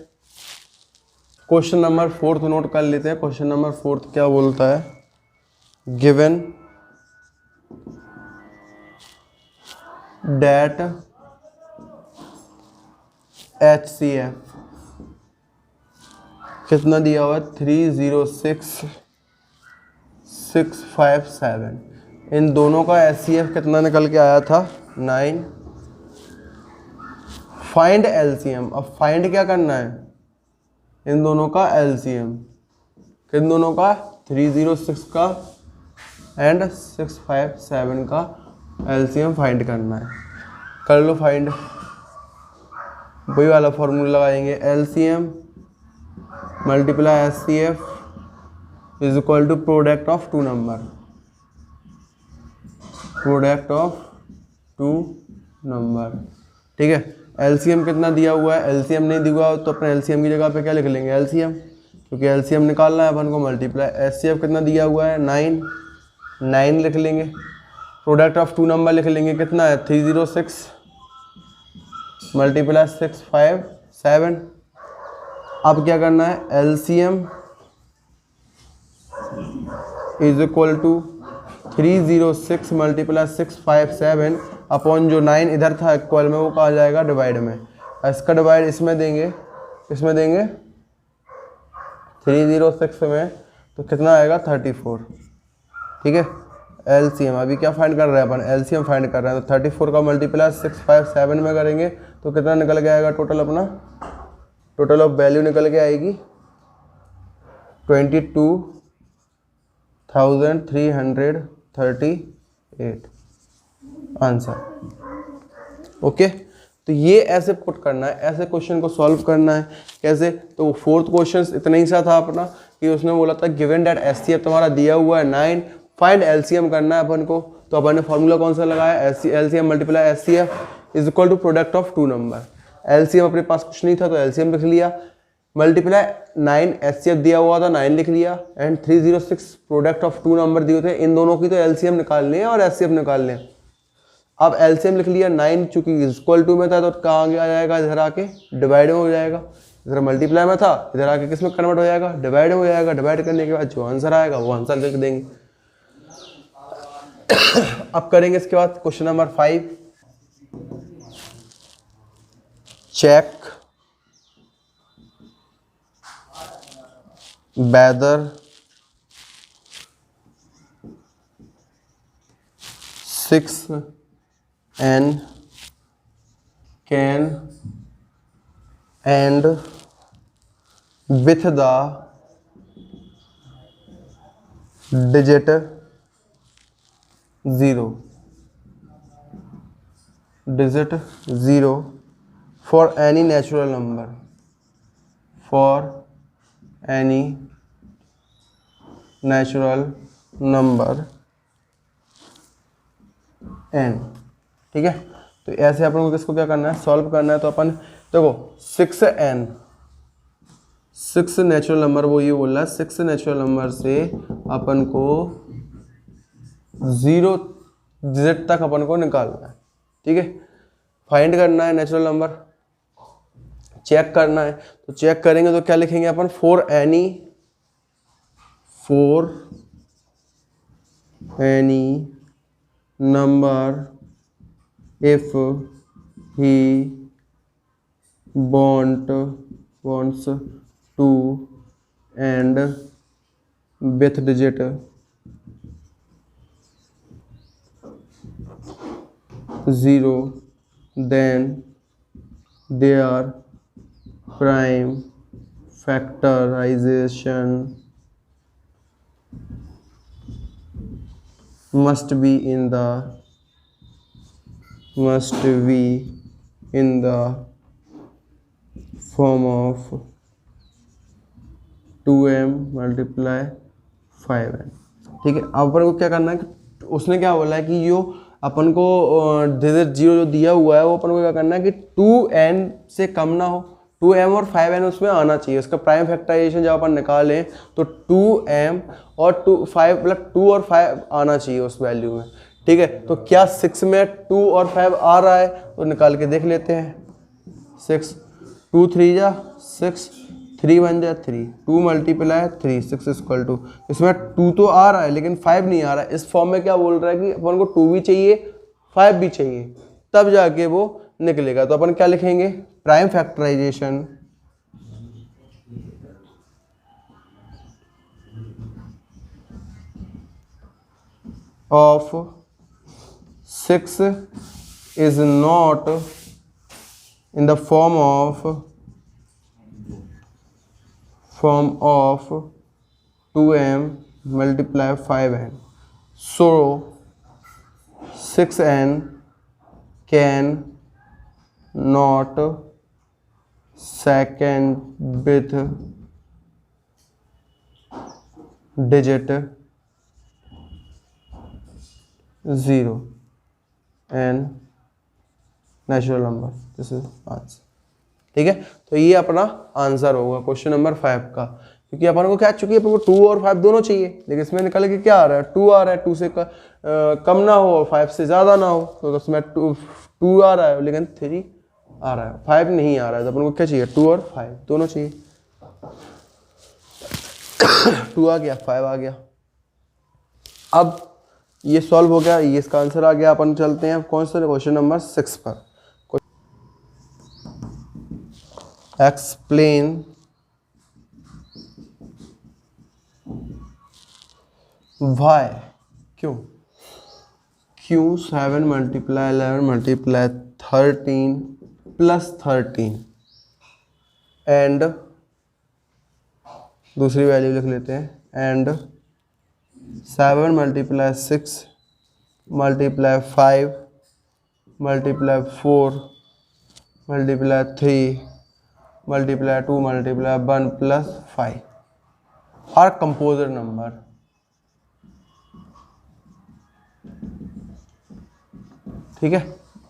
क्वेश्चन नंबर 4 नोट कर लेते हैं। क्वेश्चन नंबर 4 क्या बोलता है, गिवन डेट HCF कितना दिया हुआ है 306657, इन दोनों का HCF कितना निकल के आया था 9। फाइंड LCM, अब फाइंड क्या करना है, इन दोनों का LCM, किन दोनों का 306 का एंड 657 का LCM फाइंड करना है। कर लो फाइंड, वही वाला फॉर्मूला लगाएंगे, LCM multiply HCF is equal to product of two number, product of two number. ठीक है, LCM कितना दिया हुआ है, LCM नहीं दिया हुआ तो अपने LCM की जगह पे क्या लिख लेंगे LCM, क्योंकि LCM निकालना है अपन को। मल्टीप्लाई HCF कितना दिया हुआ है 9 लिख लेंगे। प्रोडक्ट ऑफ टू नंबर लिख लेंगे, कितना है 306 मल्टीप्लाई 657। अब क्या करना है, LCM is equal to 306 multiply 657 upon जो 9 इधर था इक्वल में, वो कहा जाएगा डिवाइड में। इसका डिवाइड इसमें देंगे 306 में, तो कितना आएगा 34। ठीक है, LCM अभी क्या फाइंड कर रहे हैं अपन, LCM फाइंड कर रहे हैं। तो 34 का मल्टीप्लाई 657 में करेंगे तो कितना निकल के आएगा टोटल, अपना टोटल ऑफ वैल्यू निकल के आएगी 22,338 आंसर। ओके, तो ये ऐसे पुट करना है, ऐसे क्वेश्चन को सॉल्व करना है। कैसे, तो फोर्थ क्वेश्चन इतना ही सा था अपना कि उसने बोला था गिवन दैट HCF तुम्हारा दिया हुआ है 9, फाइंड LCM करना है अपन को। तो अपन ने फॉर्मूला कौन सा लगाया, LCM multiply HCF is equal to product of two number. LCM अपने पास कुछ नहीं था तो LCM लिख लिया, मल्टीप्लाई 9 HCF दिया हुआ था 9 लिख लिया, and 306 product of two number दिए थे। इन दोनों की तो LCM निकालनी है और HCF निकालने हैं। अब LCM लिख लिया 9, चूंकि इक्वल टू में था तो कहाँ आ जाएगा, इधर आके डिवाइड में हो जाएगा। इधर मल्टीप्लाई में था, इधर आके किस में कन्वर्ट हो जाएगा, डिवाइड में हो जाएगा। डिवाइड करने के बाद जो आंसर आएगा वो आंसर लिख देंगे। अब करेंगे इसके बाद question number 5, check whether 6n can end with the digit 0 for any natural number, for any natural number n। ठीक है, तो ऐसे अपन को किसको क्या करना है, सॉल्व करना है। तो अपन देखो 6 नेचुरल नंबर, वो ये बोल रहा है 6 नेचुरल नंबर से अपन को 0 डिजिट तक अपन को निकालना है। ठीक है, फाइंड करना है नेचुरल नंबर, चेक करना है। तो चेक करेंगे तो क्या लिखेंगे अपन, for any number if he wants to end with digit 0, then their prime factorization must be in the form of 2m multiply 5n। ठीक है, अब अपन को क्या करना है कि उसने क्या बोला है कि जो अपन को डिजिट 0 जो दिया हुआ है वो अपन को क्या करना है कि 2n से कम ना हो, 2m और 5n उसमें आना चाहिए। उसका प्राइम फैक्टराइजेशन जब अपन निकालें तो 2m और 5 मतलब 2 और 5 आना चाहिए उस वैल्यू में। ठीक है, तो क्या 6 में 2 और 5 आ रहा है, तो निकाल के देख लेते हैं। 6 2 3 जा 6 3 बन जाए 3, 2 मल्टीप्लाई 3, 6 इक्वल टू, इसमें 2 तो आ रहा है लेकिन 5 नहीं आ रहा है। इस फॉर्म में क्या बोल रहा है कि अपन को 2 भी चाहिए 5 भी चाहिए, तब जाके वो निकलेगा। तो अपन क्या लिखेंगे, prime factorization of 6 is not in the form of 2m multiply 5n, so 6n can not second with digit 0 and natural number, this is answer. ठीक है, तो ये अपना आंसर होगा क्वेश्चन नंबर 5 का, क्योंकि अपन को क्या चुकी है, अपन को 2 और 5 दोनों चाहिए, लेकिन इसमें निकल के क्या आ रहा है, 2 आ रहा है, 2 से कम ना हो और 5 से ज़्यादा ना हो, तो उसमें 2 आ रहा है लेकिन 3 आ रहा है, 5 नहीं आ रहा है। तो अपन को क्या चाहिए, 2 और 5 दोनों चाहिए। 2 आ गया, 5 आ गया। अब ये सॉल्व हो गया, ये इसका आंसर आ गया। अपन चलते हैं कौन सा, क्वेश्चन नंबर 6 पर। एक्सप्लेन वाई, क्यों 7 मल्टीप्लाई 11 मल्टीप्लाई 13 प्लस 13 एंड दूसरी वैल्यू लिख लेते हैं, and 7 multiply 6 multiply 5 multiply 4 multiply 3 multiply 2 multiply 1 plus 5 are composite number. ठीक है,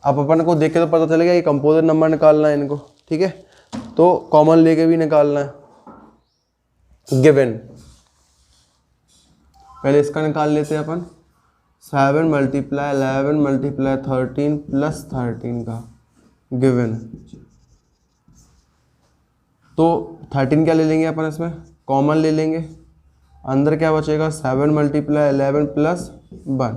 अब अपन को देख के तो पता चलेगा ये कंपोजिट नंबर निकालना है इनको। ठीक है, तो कॉमन लेके भी निकालना है। गिवन, पहले इसका निकाल लेते हैं अपन, 7 मल्टीप्लाई 11 मल्टीप्लाई 13 प्लस 13 का गिवन। तो 13 क्या ले लेंगे अपन, इसमें कॉमन ले लेंगे, अंदर क्या बचेगा, 7 मल्टीप्लाई 11 प्लस 1,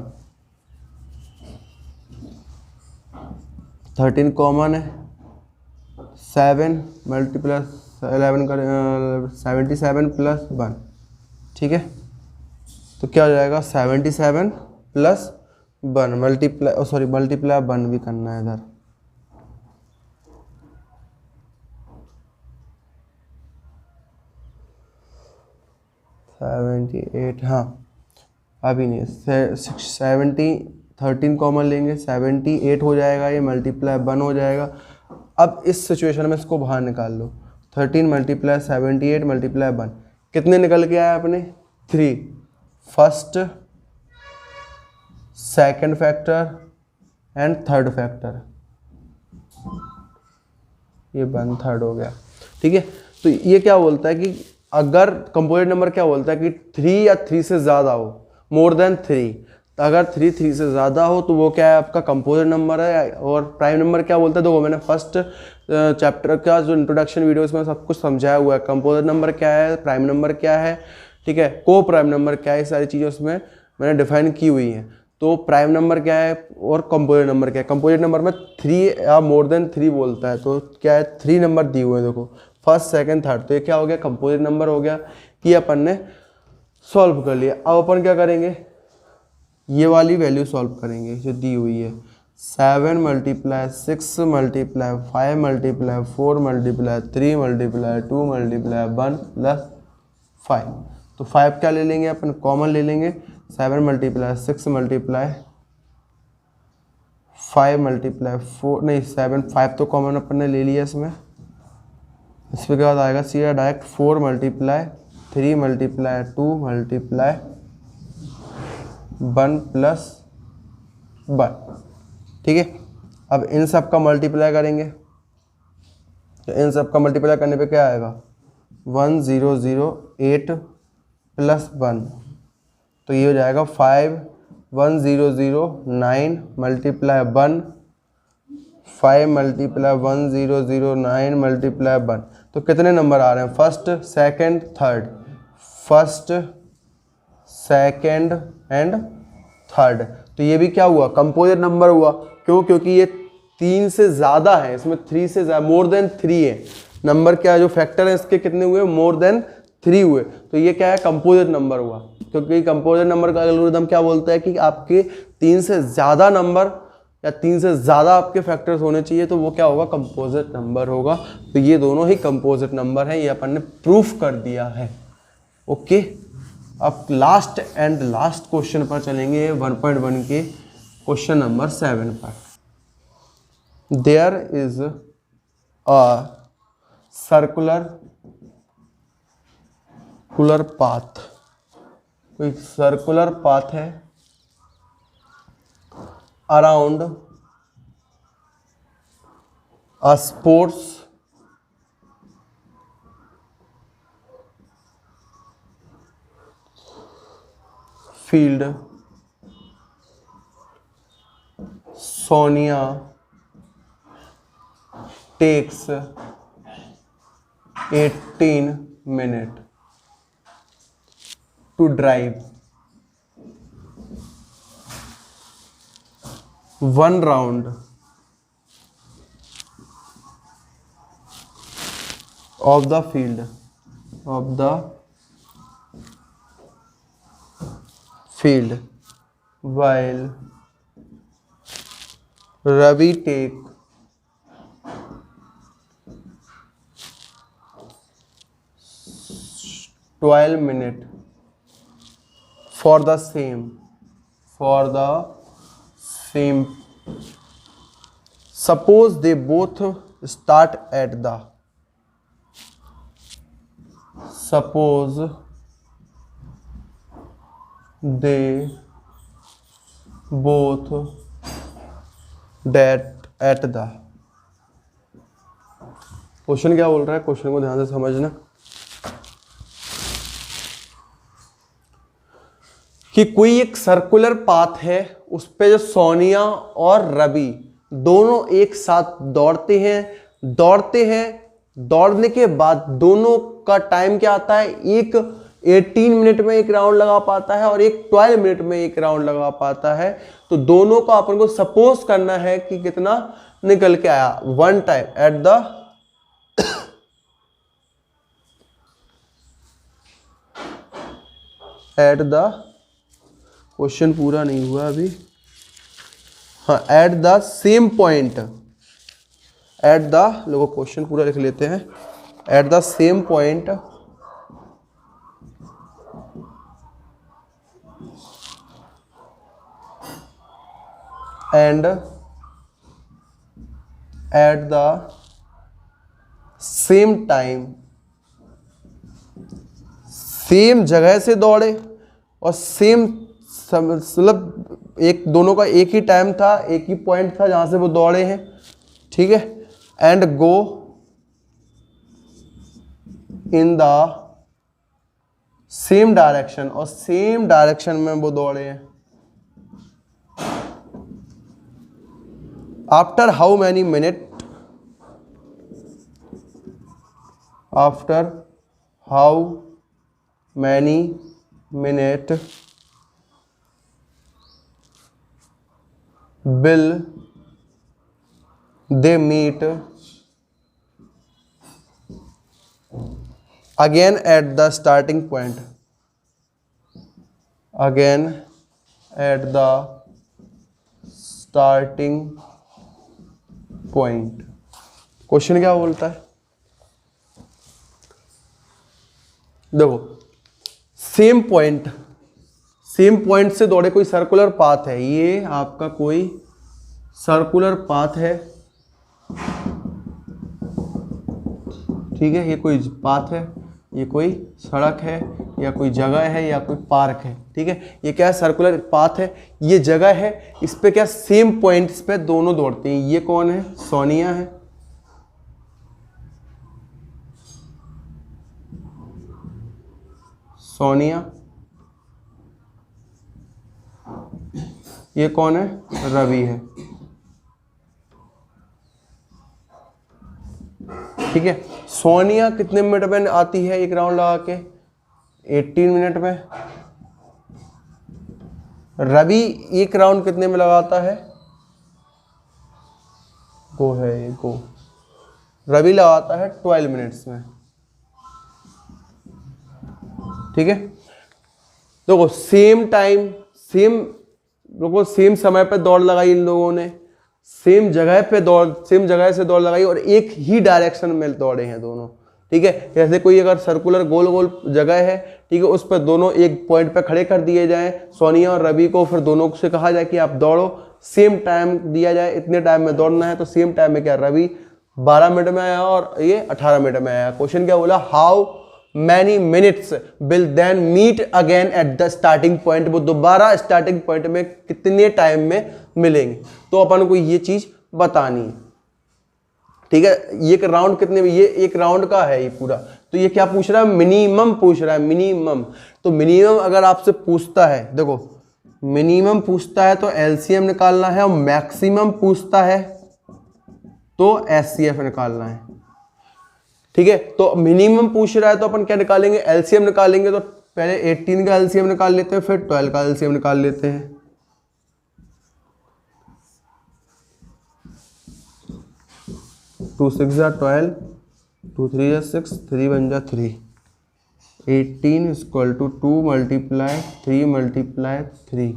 13 कॉमन है, 7 मल्टीप्लाई 11 का 77 प्लस 1। ठीक है, तो क्या हो जाएगा, 77 प्लस 1 मल्टीप्लाई, सॉरी मल्टीप्लाई 1 भी करना है इधर, 78, हाँ अभी नहीं, 13 कॉमन लेंगे, 78 हो जाएगा, ये मल्टीप्लाई 1 हो जाएगा। अब इस सिचुएशन में इसको बाहर निकाल लो, 13 मल्टीप्लाई 78 मल्टीप्लाई 1, कितने निकल के आया अपने, 3 first second factor and third factor, ये 1/3 हो गया। ठीक है, तो ये क्या बोलता है कि अगर कंपोजिट नंबर क्या बोलता है कि 3 या 3 से ज़्यादा हो, मोर देन 3, तो अगर 3 से ज़्यादा हो तो वो क्या है, आपका कंपोजिट नंबर है। और प्राइम नंबर क्या बोलता है, देखो मैंने फर्स्ट चैप्टर का जो इंट्रोडक्शन वीडियो इसमें सब कुछ समझाया हुआ है, कंपोजिट नंबर क्या है, प्राइम नंबर क्या है, ठीक है, को प्राइम नंबर क्या है, ये सारी चीज़ें उसमें मैंने डिफाइन की हुई हैं। तो प्राइम नंबर क्या है और कंपोजिट नंबर क्या है, कंपोजिट नंबर में 3 या मोर देन 3 बोलता है, तो क्या है 3 नंबर दिए हुए हैं, देखो फर्स्ट सेकंड थर्ड, तो ये क्या हो गया, कंपोजिट नंबर हो गया। ये अपन ने सॉल्व कर लिया। अब अपन क्या करेंगे, ये वाली वैल्यू सॉल्व करेंगे जो दी हुई है, 7 multiply 6 multiply 5 multiply 4 multiply 3 multiply 2 multiply 1 plus 5। तो 5 क्या ले लेंगे अपन, कॉमन ले लेंगे, 7 मल्टीप्लाई 6 मल्टीप्लाई 5 मल्टीप्लाई 4, नहीं 5 तो कॉमन अपन ने ले लिया इसमें। इसके बाद आएगा सीधा direct 4 multiply 3 multiply 2 multiply 1 plus 1। ठीक है, अब इन सब का मल्टीप्लाई करेंगे, तो इन सब का मल्टीप्लाई करने पे क्या आएगा, 1008 प्लस 1, तो ये हो जाएगा 51009 मल्टीप्लाई 1, 5 मल्टीप्लाई 1009 मल्टीप्लाई 1, तो कितने नंबर आ रहे हैं, first second third, first second and third. तो ये भी क्या हुआ, कंपोजिट नंबर हुआ। क्यों, क्योंकि ये 3 से ज़्यादा है, इसमें 3 से ज़्यादा, मोर देन 3 है। नंबर क्या है, जो फैक्टर है इसके कितने हुए, मोर देन 3 हुए, तो ये क्या है, कंपोजिट नंबर हुआ। क्योंकि कंपोजिट नंबर का एल्गोरिथम क्या बोलता है कि आपके 3 से ज़्यादा नंबर या 3 से ज़्यादा आपके फैक्टर्स होने चाहिए, तो वो क्या होगा, कंपोजिट नंबर होगा। तो ये दोनों ही कंपोजिट नंबर हैं, ये अपन ने प्रूफ कर दिया है। ओके, अब लास्ट एंड लास्ट क्वेश्चन पर चलेंगे 1.1 के क्वेश्चन नंबर 7 पर। There is a circular path, कोई सर्कुलर पाथ है around a sports field. Sonia takes 18 minutes to drive 1 round of the field while Ravi take 12 minutes for the same. Suppose they both start at the question क्या बोल रहा है, question को ध्यान से समझना कि कोई एक सर्कुलर पाथ है, उस पे जो सोनिया और रवि दोनों एक साथ दौड़ते हैं। दौड़ने के बाद दोनों का टाइम क्या आता है, एक 18 मिनट में एक राउंड लगा पाता है और एक 12 मिनट में एक राउंड लगा पाता है। तो दोनों का अपन को सपोज करना है कि कितना निकल के आया, 1 टाइम एट द क्वेश्चन पूरा नहीं हुआ अभी, हाँ, एट द सेम पॉइंट, लोगों क्वेश्चन पूरा लिख लेते हैं, at the same point and at the same time, same जगह से दौड़े और सेम मतलब एक दोनों का एक ही टाइम था, एक ही पॉइंट था जहां से वो दौड़े हैं, ठीक है, and go in the same direction, और सेम डायरेक्शन में वो दौड़े हैं। After how many minute, will they meet again at the starting point, question क्या बोलता है, देखो सेम पॉइंट से दौड़े, कोई सर्कुलर पाथ है, ये आपका कोई सर्कुलर पाथ है, ठीक है, ये कोई पाथ है, ये कोई सड़क है या कोई जगह है या कोई पार्क है, ठीक है, ये क्या है, सर्कुलर पाथ है, ये जगह है, इस पे क्या सेम पॉइंट्स पे दोनों दौड़ते हैं। ये कौन है, सोनिया है, ये कौन है, रवि है, ठीक है। सोनिया कितने मिनट में आती है एक राउंड लगा के? 18 मिनट में। रवि एक राउंड कितने में लगाता है? गो है ये, गो। रवि लगाता है 12 मिनट्स में। ठीक है, देखो सेम टाइम, सेम समय पे दौड़ लगाई इन लोगों ने, सेम जगह से दौड़ लगाई और एक ही डायरेक्शन में दौड़े हैं दोनों। ठीक है, जैसे कोई अगर सर्कुलर गोल गोल जगह है, ठीक है, उस पर दोनों एक पॉइंट पे खड़े कर दिए जाएं, सोनिया और रवि को, फिर दोनों से कहा जाए कि आप दौड़ो, सेम टाइम दिया जाए, इतने टाइम में दौड़ना है। तो सेम टाइम में क्या, रवि 12 मिनट में आया और ये 18 मिनट में आया। क्वेश्चन क्या बोला, how many minutes will then meet again at the starting point, वो दोबारा स्टार्टिंग पॉइंट में कितने टाइम में मिलेंगे। तो अपन को ये चीज बतानी है। ठीक है, ये राउंड कितने में, ये एक राउंड का है ये पूरा, तो ये क्या पूछ रहा है, मिनिमम पूछ रहा है, मिनिमम। तो मिनिमम अगर आपसे पूछता है, देखो मिनिमम पूछता है तो एलसीएम निकालना है, और मैक्सिमम पूछता है तो एचसीएफ निकालना है। ठीक है, तो मिनिमम पूछ रहा है तो अपन क्या निकालेंगे, एलसीएम निकालेंगे। तो पहले 18 का एलसीएम निकाल लेते हैं, फिर 12 का एलसीएम निकाल लेते हैं। 2 6 जा 12, 2 3 जा 6, 3 1 जा 3। 18 equal to 2 multiply 3 multiply 3,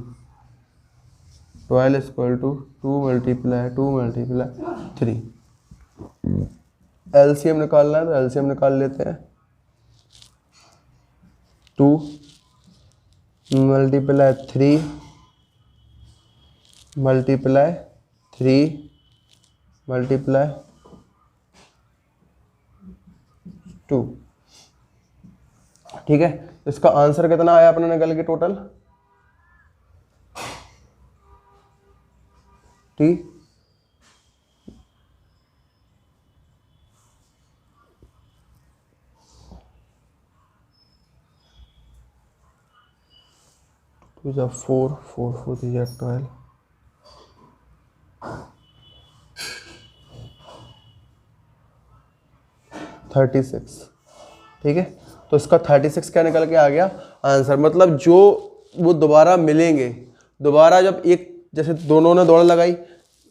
12 equal to 2 multiply 3। LCM निकालना है तो एलसीएम निकाल लेते हैं। 2 मल्टीप्लाई 3 मल्टीप्लाई 3 मल्टीप्लाई 2। ठीक है, इसका आंसर कितना आया अपने निकल के टोटल, ठीक, टू जा 4, 4 4 3 जा 12, 36। ठीक है, तो इसका 36 क्या निकल के आ गया आंसर। मतलब जो वो दोबारा मिलेंगे, दोबारा जब एक, जैसे दोनों ने दौड़ लगाई,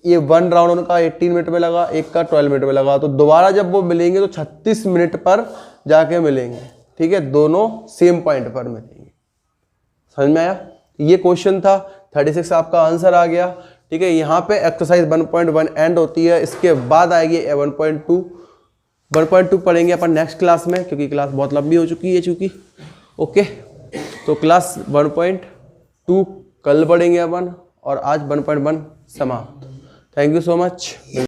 ये 1 राउंड उनका 18 मिनट में लगा, एक का 12 मिनट में लगा, तो दोबारा जब वो मिलेंगे तो 36 मिनट पर जाके मिलेंगे। ठीक है, दोनों सेम पॉइंट पर मिलेंगे। समझ में आया, ये क्वेश्चन था। 36 आपका आंसर आ गया। ठीक है, यहाँ पे एक्सरसाइज 1.1 एंड होती है, इसके बाद आएगी 1.2 पढ़ेंगे अपन नेक्स्ट क्लास में, क्योंकि क्लास बहुत लंबी हो चुकी है चूँकि। ओके, तो क्लास 1.2 कल पढ़ेंगे अपन, और आज 1.1 समाप्त। Thank you so much.